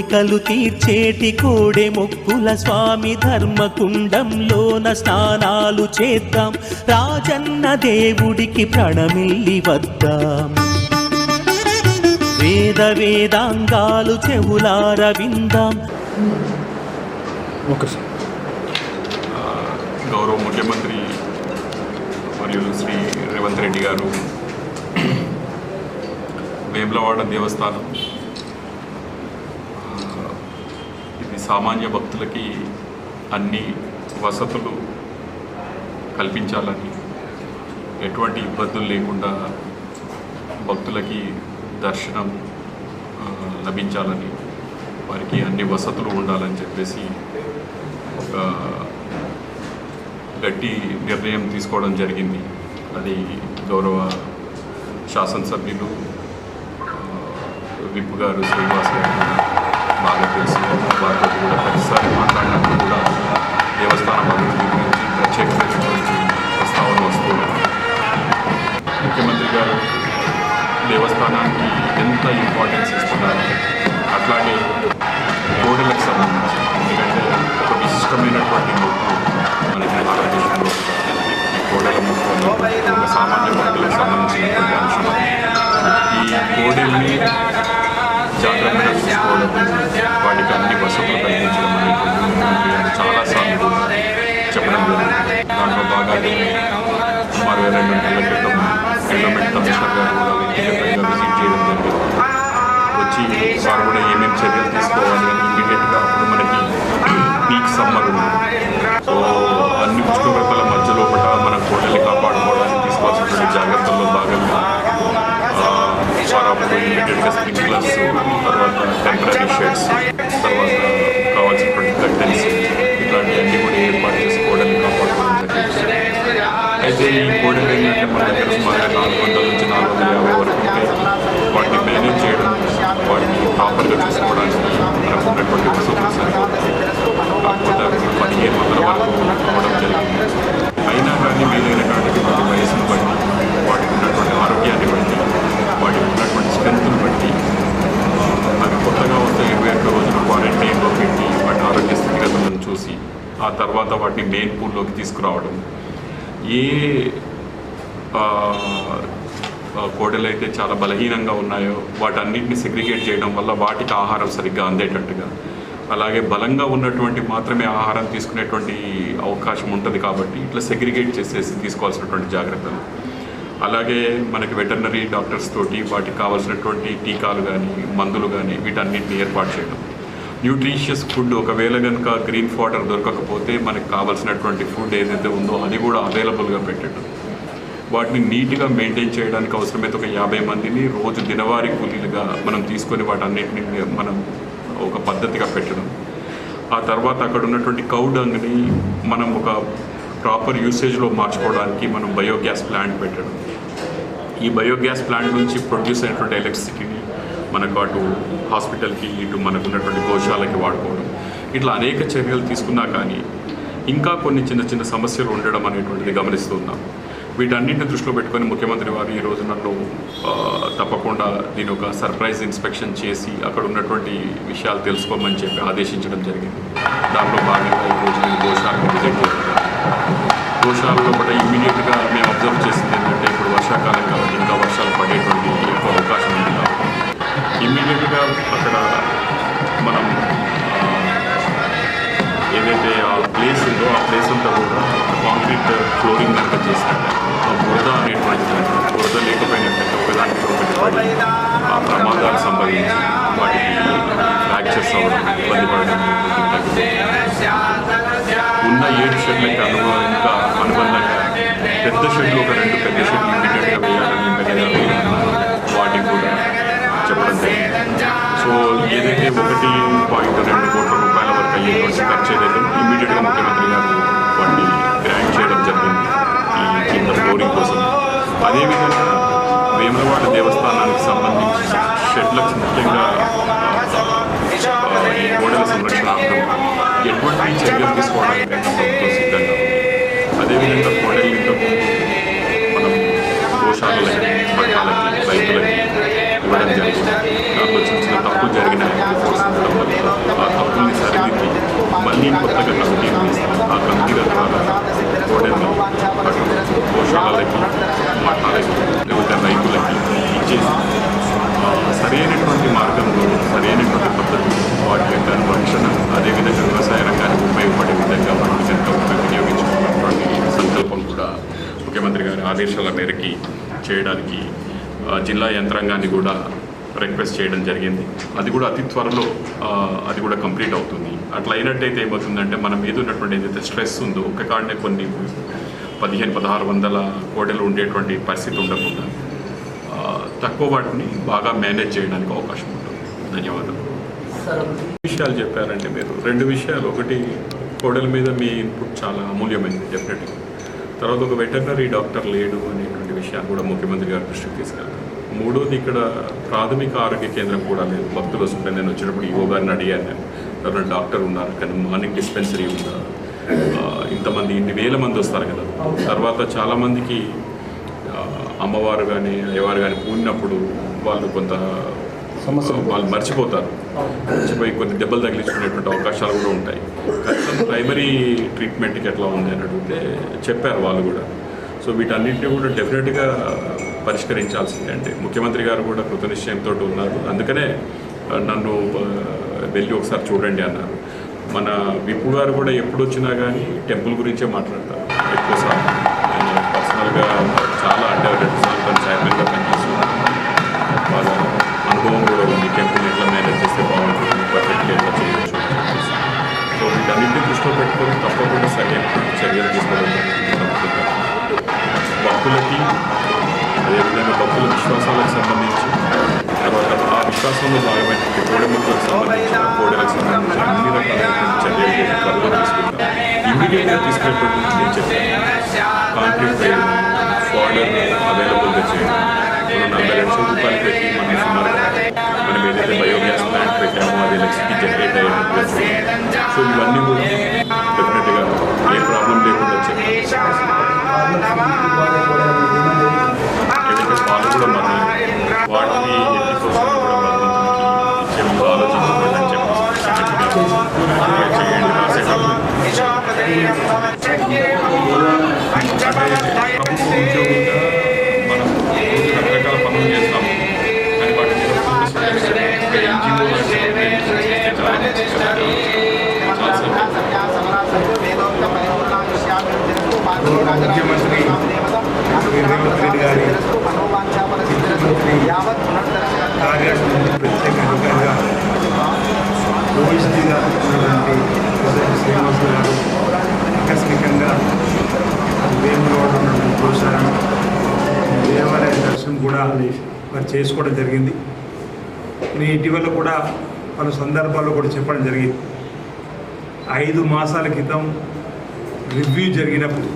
కోరికలు తీర్చేటి కోడె మొక్కుల స్వామి ధర్మకుండంలోన స్నానాలు చేద్దాం, రాజన్న దేవుడికి ప్రణమిల్లి వద్దాం. వేద వేదాంగాలు చెవులార విందాం. గౌరవ ముఖ్యమంత్రి మరియు శ్రీ రేవంత్ రెడ్డి గారు వేములవాడ దేవస్థానం ఇది సామాన్య భక్తులకి అన్ని వసతులు కల్పించాలని, ఎటువంటి ఇబ్బందులు లేకుండా భక్తులకి దర్శనం లభించాలని, వారికి అన్ని వసతులు ఉండాలని చెప్పేసి ఒక గట్టి నిర్ణయం తీసుకోవడం జరిగింది. అది గౌరవ శాసనసభ్యులు విప్ గారు శ్రీనివాస్ గారు బాగా తెలుసు. వారితో కూడా ప్రతిసారి మాట్లాడినప్పుడు కూడా దేవస్థానం అభివృద్ధి గురించి ప్రత్యేకమైనటువంటి ప్రస్తావన వస్తుంది. ముఖ్యమంత్రి గారు దేవస్థానానికి ఎంత ఇంపార్టెన్స్ ఇస్తున్నారు, అట్లాగే కోడలకు సంబంధించి, ఎందుకంటే ఒక విశిష్టమైనటువంటి మొక్కు మనకి భారతదేశంలో ఈ కోడల మొక్కు ఒక సామాన్య భక్తులకు సంబంధించినటువంటి అంశం. ఈ కోడల్ని జాగ్రత్తగా చూసుకోవడం, వాటికి అన్ని వసతులు కల్పించడం అనేటువంటి చాలాసార్లు చెప్పడం జరిగింది. దాంట్లో భాగాన్ని సుమారు 2 నెలల క్రితం డెవలప్మెంట్ కమిషనర్ గారు కూడా వ్యక్తిగతంగా విజిట్ చేయడం జరిగింది. వచ్చి వారు కూడా ఏమేమి చర్యలు తీసుకోవాలి అని ఇమీడియట్గా అప్పుడు మనకి పీక్ సమ్మర్ ఉంది. సో అన్ని ఉష్ణోగ్రతల మధ్య లోపల మన కోడల్ని కాపాడుకోవడానికి తీసుకోవాల్సినటువంటి జాగ్రత్తల్లో భాగంగా వారు అప్పుడు ఇమీడియట్గా స్ప్రింక్లర్స్, తర్వాత టెంపరీ షెడ్స్, తర్వాత కావాల్సినటువంటి కర్టెన్స్ ఇట్లాంటివన్నీ కూడా ఏర్పాటు చేసి కోడల్ని కాపాడుకోవడం జరిగింది. అయితే ఈ కోడలు ఏంటంటే మన దగ్గర సుమారుగా 400 నుంచి 450 వరకు ఉంటే వాటిని మేనేజ్ చేయడం, వాటిని ప్రాపర్గా చూసుకోవడానికి మనకు ఉన్నటువంటి వసతులు సరిపోతుంది. కాకపోతే 1500 వరకు అవ్వడం జరిగింది. అయినా కానీ వీలైనటువంటి వాటి వయసును బట్టి, వాటికి ఉన్నటువంటి ఆరోగ్యాన్ని బట్టి, వాటికి ఉన్నటువంటి స్ట్రెంత్ను బట్టి అవి కొత్తగా వస్తే 21 రోజులు క్వారంటైన్లో పెట్టి వాటి ఆరోగ్య స్థితిగతులను చూసి ఆ తర్వాత వాటిని మెయిన్ పూల్లోకి తీసుకురావడం. ఏ కోడలు అయితే చాలా బలహీనంగా ఉన్నాయో వాటన్నిటిని సెగ్రిగేట్ చేయడం వల్ల వాటికి ఆహారం సరిగ్గా అందేటట్టుగా, అలాగే బలంగా ఉన్నటువంటి మాత్రమే ఆహారం తీసుకునేటువంటి అవకాశం ఉంటుంది. కాబట్టి ఇట్లా సెగ్రిగేట్ చేసేసి తీసుకోవాల్సినటువంటి జాగ్రత్తలు, అలాగే మనకి వెటర్నరీ డాక్టర్స్ తోటి వాటికి కావాల్సినటువంటి టీకాలు కానీ మందులు కానీ వీటన్నిటిని ఏర్పాటు చేయడం. న్యూట్రిషియస్ ఫుడ్, ఒకవేళ కనుక గ్రీన్ ఫాడర్ దొరకకపోతే మనకు కావాల్సినటువంటి ఫుడ్ ఏదైతే ఉందో అది కూడా అవైలబుల్గా పెట్టడం. వాటిని నీట్గా మెయింటైన్ చేయడానికి అవసరమైతే ఒక 50 మందిని రోజు దినవారీ కూలీలుగా మనం తీసుకొని వాటన్నిటిని మనం ఒక పద్ధతిగా పెట్టడం. ఆ తర్వాత అక్కడ ఉన్నటువంటి కౌ డంగ్ని మనం ఒక ప్రాపర్ యూసేజ్లో మార్చుకోవడానికి మనం బయోగ్యాస్ ప్లాంట్ పెట్టడం. ఈ బయోగ్యాస్ ప్లాంట్ నుంచి ప్రొడ్యూస్ అయినటువంటి ఎలక్ట్రిసిటీని మనకు అటు హాస్పిటల్కి, ఇటు మనకు ఉన్నటువంటి గోశాలకి వాడుకోవడం. ఇట్లా అనేక చర్యలు తీసుకున్నా కానీ ఇంకా కొన్ని చిన్న చిన్న సమస్యలు ఉండడం అనేటువంటిది గమనిస్తున్నాం. వీటన్నింటిని దృష్టిలో పెట్టుకొని ముఖ్యమంత్రి వారు ఈ రోజు నన్ను తప్పకుండా దీని ఒక సర్ప్రైజ్ ఇన్స్పెక్షన్ చేసి అక్కడ ఉన్నటువంటి విషయాలు తెలుసుకోమని చెప్పి ఆదేశించడం జరిగింది. దాంట్లో భాగంగా ఈరోజు నేను గోశాలను విజిట్ చేస్తున్నాను. గోశాలలో కూడా ఇమ్మీడియట్గా మేము అబ్జర్వ్ చేసింది ఏంటంటే, ఇప్పుడు వర్షాకాలం కాబట్టి ఇంకా వర్షాలు పడేటువంటి ఎక్కువ అవకాశం ఉంది కాబట్టి ఇమ్మీడియట్గా అక్కడ మనం ఏదైతే ఆ ప్లేస్ ఉందో ఆ ప్లేస్ అంతా కూడా కాంక్రీట్ ఫ్లోరింగ్ కనుక చేసినట్టు ఆ బురద అనేటువంటి బురద లేకపోయినట్లయితే ఒకదానికి ఒకటి పడి ఆ ప్రమాదాలు సంభవించి వాటికి ఫ్రాక్చర్స్ అవ్వడం, ఇబ్బంది పడడం ఉన్న 7 షెడ్లకి అనుబంధంగా పెద్ద షెడ్లు ఒక 2 పెద్ద షెడ్లు ఇమ్మీడియట్గా వేయాలని వాటికి కూడా చెప్పడం జరిగింది. సో ఏదైతే 1.2 కోట్ల రూపాయల వరకు అయ్యేటువంటి ఖర్చు ఏదైతే ఇమ్మీడియట్గా ముఖ్యమంత్రి గారు వాటిని గ్రాంట్ చేయడం జరిగింది ఈ కింద ఫ్లోరింగ్ కోసం. అదేవిధంగా వేములవాడ దేవస్థానానికి సంబంధించి షెడ్లకు ముఖ్యంగా ఈ గోడల సంరక్షణార్థం ఎటువంటి చర్యలు తీసుకోవడానికి ప్రభుత్వం సిద్ధంగా ఉంది. అదేవిధంగా కోడలు మనం గోశాలలకి, మఠాలకి, రైతులకి ఇవ్వడం జరిగింది. దాంట్లో చిన్న చిన్న తప్పులు జరిగినాయి. మళ్ళీ కొత్తగా కమిటీ వేస్తాం. ఆ కమిటీల ద్వారా కోడెల్ని అటు గోశాలకి మఠాలకి లేకపోతే రైతులకి ఇచ్చేసి సరైనటువంటి మార్గంలో సరైనటువంటి పద్ధతి వాటి యొక్క రక్షణ అదేవిధంగా వ్యవసాయ రంగానికి ఉపయోగపడే విధంగా వాటిని కనుక వినియోగించుకున్నటువంటి సంకల్పం కూడా ముఖ్యమంత్రి గారి ఆదేశాల మేరకి చేయడానికి జిల్లా యంత్రాంగాన్ని కూడా రిక్వెస్ట్ చేయడం జరిగింది. అది కూడా అతి త్వరలో అది కూడా కంప్లీట్ అవుతుంది. అట్లా అయినట్టయితే ఏమవుతుందంటే మన మీద ఉన్నటువంటి ఏదైతే స్ట్రెస్ ఉందో ఒక్క కాడనే కొన్ని 1500-1600 కోడలు ఉండేటువంటి పరిస్థితి ఉండకుండా తక్కువ వాటిని బాగా మేనేజ్ చేయడానికి అవకాశం ఉంటుంది. ధన్యవాదాలు. విషయాలు చెప్పారంటే మీరు 2 విషయాలు, ఒకటి కోడల మీద మీ ఇన్పుట్ చాలా అమూల్యమైనది డెఫినెట్గా. తర్వాత ఒక వెటర్నరీ డాక్టర్ లేడు అనేటువంటి విషయాన్ని కూడా ముఖ్యమంత్రి గారి దృష్టికి తీసుకెళ్తాను. మూడోది ఇక్కడ ప్రాథమిక ఆరోగ్య కేంద్రం కూడా లేదు. భక్తులు వస్తుంటే నేను వచ్చినప్పుడు ఈవో గారిని అడిగాను, నేను ఎవరైనా డాక్టర్ ఉన్నారు కానీ మార్నింగ్ డిస్పెన్సరీ ఉందా, ఇంతమంది ఇన్ని వేల మంది వస్తారు కదా. తర్వాత చాలామందికి అమ్మవారు కానీ అయ్యవారు కానీ పూడినప్పుడు వాళ్ళు కొంత వాళ్ళు మర్చిపోతారు, మర్చిపోయి కొన్ని దెబ్బలు తగిలించుకునేటువంటి అవకాశాలు కూడా ఉంటాయి. కనీసం ప్రైమరీ ట్రీట్మెంట్కి ఎట్లా ఉంది అని అడిగితే చెప్పారు వాళ్ళు కూడా. సో వీటన్నింటినీ కూడా డెఫినెట్గా పరిష్కరించాల్సిందే. అంటే ముఖ్యమంత్రి గారు కూడా కృతనిశ్చయంతో ఉన్నారు. అందుకనే నన్ను వెళ్ళి ఒకసారి చూడండి అన్నారు. మన విప్పు గారు కూడా ఎప్పుడు వచ్చినా కానీ టెంపుల్ గురించే మాట్లాడతారు ఎక్కువసార్లు. నేను పర్సనల్గా చాలా అంటే 2 సార్లు తను చైర్మన్గా పనిచేస్తున్నాను. వాళ్ళ అనుభవం కూడా ఉంది, టెంపుల్ ఎట్లా మేనేజ్ చేస్తే బాగుంటుంది, పర్ఫెక్ట్గా ఎట్లా చేయవచ్చు. సో వీటన్నింటినీ దృష్టిలో పెట్టుకొని తప్పకుండా సరైన చర్యలు తీసుకోవడం జరుగుతుంది. భక్తులకి అదేవిధంగా భక్తుల విశ్వాసాలకు సంబంధించి, తర్వాత ఆ విశ్వాసంలో భాగమైనటువంటి కోడెముక్కలకు సంబంధించిన కోడెలకు సంబంధించిన అన్ని రకాలైనటువంటి చర్యలు త్వరగా తీసుకుంటాం. ఇమీడియట్గా తీసుకునేటువంటి నేను చెప్పాను, కాంక్రీట్ వేయడం, ఫాడర్ అవైలబుల్గా చేయడం. మనం 42 లక్షల రూపాయలు పెట్టి మనం ఏదైతే బయోగ్యాస్ ప్లాంట్ పెట్టామో అది ఎలక్ట్రిసిటీ జనరేట్ అయ్యేటట్టుగా చేయడం. సో ఇవన్నీ కూడా డెఫినెట్గా ఏ ప్రాబ్లం లేకుండా చేయాలి. ఏదైతే పాలు కూడా మనం వాటిని ఎట్టి కోసం కూడా మనం ఇచ్చే ముందు ఆలోచించుకోండి అని చెప్పి చేయండి. రాసేటప్పుడు ప్రభుత్వ ఉద్యోగులుగా మనం రకరకాల పనులు చేస్తాము, కానీ వాటి మీద ముఖ్యమంత్రి రేవంత్ రెడ్డి గారి కార్యాలయంలో ప్రత్యేక అధికారిగా ఓఎస్డీగా ఉన్నటువంటి శ్రీనివాస గారు ఆకస్మికంగా వేములవాడ ఉన్నటువంటి గోశాల దేవాలయ దర్శనం కూడా మరి చేసుకోవడం జరిగింది. నేను ఇటీవల కూడా పలు సందర్భాల్లో కూడా చెప్పడం జరిగింది. 5 మాసాల క్రితం రివ్యూ జరిగినప్పుడు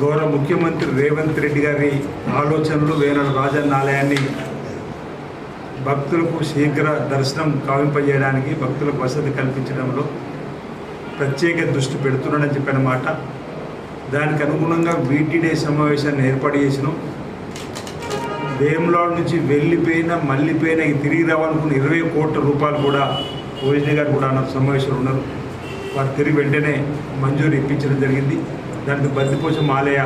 గౌరవ ముఖ్యమంత్రి రేవంత్ రెడ్డి గారి ఆలోచనలు వేనాడు రాజన్న ఆలయాన్ని భక్తులకు శీఘ్ర దర్శనం కావింపజేయడానికి, భక్తులకు వసతి కల్పించడంలో ప్రత్యేక దృష్టి పెడుతున్నాడని చెప్పిన మాట. దానికి అనుగుణంగా వీటీడే సమావేశాన్ని ఏర్పాటు చేసినాం. వేములవాడ నుంచి వెళ్ళిపోయిన మళ్ళీపోయిన తిరిగి రావాలనుకున్న 20 కోట్ల రూపాయలు కూడా ఓఎస్డీ గారు కూడా సమావేశాలు ఉన్నారు. వారు తిరిగి వెంటనే మంజూరు ఇప్పించడం జరిగింది. దానికి బద్దిపోచం ఆలయ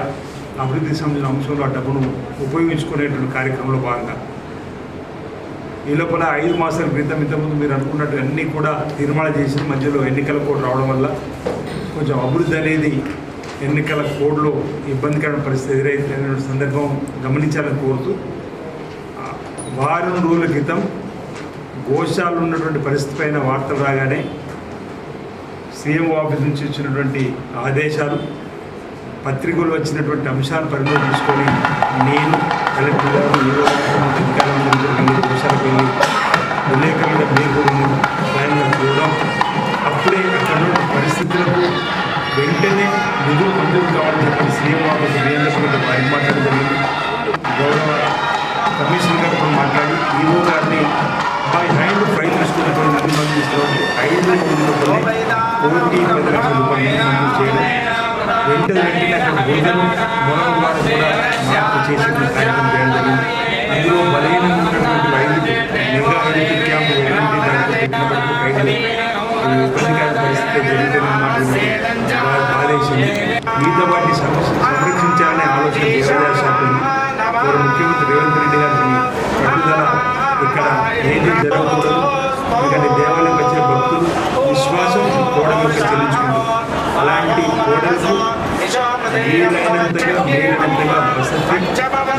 అభివృద్ధికి సంబంధించిన అంశంలో ఆ డబ్బును ఉపయోగించుకునేటువంటి కార్యక్రమంలో భాగంగా ఈ లోపల 5 మాసాల క్రితం ఇంతకుముందు మీరు అనుకున్నట్టు అన్నీ కూడా తీర్మానం చేసిన మధ్యలో ఎన్నికల కోడ్ రావడం వల్ల కొంచెం అభివృద్ధి అనేది ఎన్నికల కోడ్లో ఇబ్బందికరమైన పరిస్థితి ఎదురైన సందర్భం గమనించాలని కోరుతూ వారం రోజుల క్రితం గోశాలలో ఉన్నటువంటి పరిస్థితి పైన వార్తలు రాగానే సీఎం ఆఫీస్ నుంచి ఇచ్చినటువంటి ఆదేశాలు, పత్రికలు వచ్చినటువంటి అంశాలను పరిగణలోకి తీసుకొని నేను కలెక్టర్ గారు అధికారులందరూ గోశాలకు వెళ్ళి విలేకరులుగా మీరు స్వయంగా చూడడం, అప్పుడే అక్కడ పరిస్థితులకు వెంటనే నిధులు మంజూరు కావాలని చెప్పి సీఎం ఆఫీస్ వీళ్ళతో వారికి మాట్లాడడం జరిగింది. గౌరవ కమిషనర్ గారితో మాట్లాడి ఈవో గారిని బై హ్యాండ్ ఫైల్ తీసుకున్నటువంటి నిధులు మంజూరు తీసుకోవాలి. 5 రోజుల్లో 1,10 లక్షల రూపాయలు మంజూరు చేయడం, వెంటనే అక్కడ భోజనం మొదలు వారు కూడా మార్పు చేసే కార్యక్రమం చేయడం జరిగింది. అందులో బలహీనంగా ఉన్నటువంటి 5 మెగా హెల్త్ క్యాంపు దాంట్లో పెట్టినప్పటికీ 5 ఇట్లా జరుగుతున్నమాట బాధేసింది. మిగతా వాటిని సంరక్షించాలనే ఆలోచన దేవాదాయ శాఖ ఉంది. వారు ముఖ్యమంత్రి రేవంత్ రెడ్డి గారికి పట్టుదల ఇక్కడ ఏది జరగకూడదు, ఎందుకంటే దేవాలయం వచ్చే భక్తులు విశ్వాసం కోడల యొక్క చెల్లించుకుంటారు. అలాంటి కోడలకు మేలైనంతగా వసతి,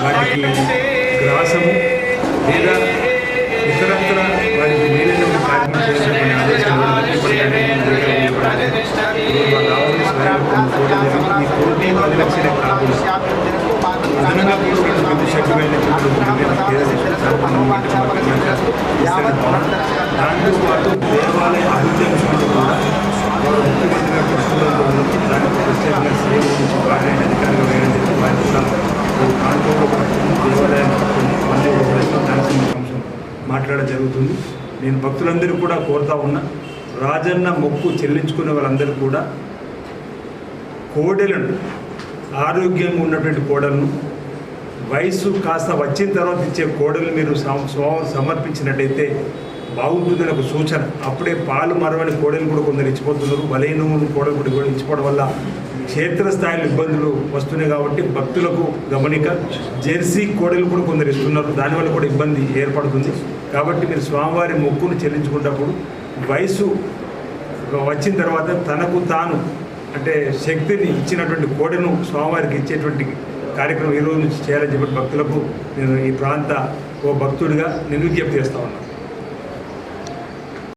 వాటికి గ్రాసము లేదా ఇతరత్ర వారికి మేలైన కార్యక్రమం చేయాలని ఆదేశాలు ఈ కోటి 10 లక్షలే కాకుండా అదనంగా పెద్ద శక్తిమైన దాంతో పాటు దేవాలయ అభివృద్ధి అంశాలు కూడా వారు ముఖ్యమంత్రిగా కృష్ణంలో దానికి ప్రత్యేకంగా సేవ గురించి వారిని అధికారులు వేయడం జరిగింది. వారి కూడా కాన్పూర్లో దేవాలయం మళ్ళీ దానికి అంశం మాట్లాడడం జరుగుతుంది. నేను భక్తులందరూ కూడా కోరుతా ఉన్నా, రాజన్న మొక్కు చెల్లించుకునే వాళ్ళందరూ కూడా కోడెలను, ఆరోగ్యంగా ఉన్నటువంటి కోడలను, వయసు కాస్త వచ్చిన తర్వాత ఇచ్చే కోడలు మీరు సమర్పించినట్టయితే బాగుంటుందని ఒక సూచన. అప్పుడే పాలు మరవని కోడలు కూడా కొందరు ఇచ్చిపోతున్నారు. బలహీన కోడలు కూడా ఇచ్చిపోవడం వల్ల క్షేత్రస్థాయిలో ఇబ్బందులు వస్తున్నాయి. కాబట్టి భక్తులకు గమనిక, జెర్సీ కోడలు కూడా కొందరు ఇస్తున్నారు. దానివల్ల కూడా ఇబ్బంది ఏర్పడుతుంది. కాబట్టి మీరు స్వామివారి మొక్కును చెల్లించుకున్నప్పుడు వయసు వచ్చిన తర్వాత తనకు తాను అంటే శక్తిని ఇచ్చినటువంటి కోడను స్వామివారికి ఇచ్చేటువంటి కార్యక్రమం ఈరోజు నుంచి చేయాలని చెప్పి భక్తులకు నేను ఈ ప్రాంత ఓ భక్తుడిగా నేను విజ్ఞప్తి చేస్తా ఉన్నాను.